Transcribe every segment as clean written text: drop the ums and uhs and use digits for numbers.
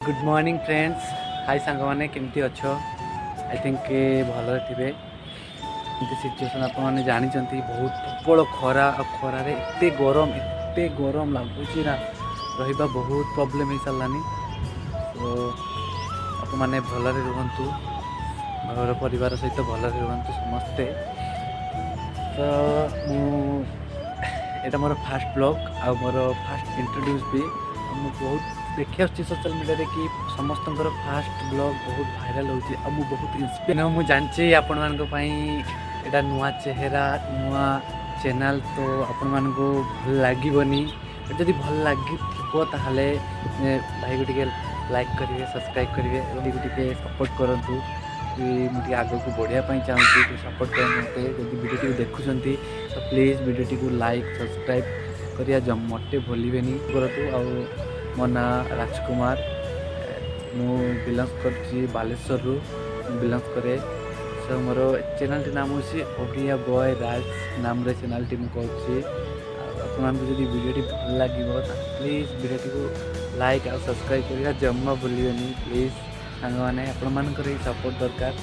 Good morning friends. हाय सांग मैंने केमती अच्छ आई थिंक भल थे। सिचुएसन आपने जानते बहुत प्रबल खरा खरार एत गरम लगुच ना रहा बहुत प्रोब्लेम हो सारानी। तो आप मैंने भलरे रुहतु घर परिवार सहित भलरे रुहतु समस्ते। तो यहाँ मोर फास्ट ब्लॉग आ मोर फास्ट इंट्रोड्यूस भी बहुत देखी आसुच्छी सोशल मीडिया कि समस्त फास्ट ब्लॉग बहुत भाइराल होची। बहुत इंस्पिरेशन मुझे जानची आपण मानक पई एटा नुआ चेहरा नुआ चैनल। तो आपण मानको भल लागबनी जदि भल लगी ताहले भाई को टिके लाइक करेंगे सब्सक्राइब करेंगे टिके सपोर्ट करंतु कि मुझे आग को बढ़ापी चाहूँगी सपोर्ट करते जब वीडियो देखुं तो प्लीज़ वीडियो को लाइक सब्सक्राइब करिया मटे भूलें करूँ। आ मो ना राजकुमार मु बिलंग कर बालेश्वर बिलंग करे। सो मोर चैनल टी नाम हो ओडिया बॉय राज नाम रे चैनल टी मुझे आपको जब वीडियो भल लगे प्लीज़ वीडियो को लाइक और सब्सक्राइब करिया जम्मा भूलें प्लीज़। सांग मैंने आपर सपोर्ट दरकार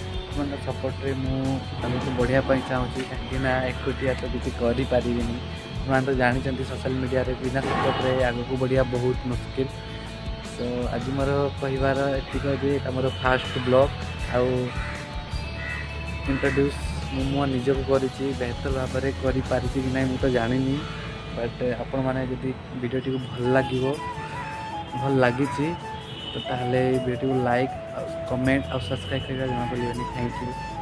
सपोर्ट रे मुझे बढ़ापी चाहूँगी कहीं एकुटिया तो किसी करें मैं तो जानते सोशल मीडिया रे बिना सपोर्ट रे आग को बढ़िया बहुत मुश्किल। सो आज मोर कहबार एतिक मोर फास्ट ब्लॉग आउ इंट्रोड्यूस मो निजक करी बेहतर भाव में करें कि ना मुझे जानी बट आपण मैंने जब वीडियो टी भल लगे भल लगी तो ताहले वीडियो को लाइक कमेंट और सब्सक्राइब करने जमा पड़े। Thank you.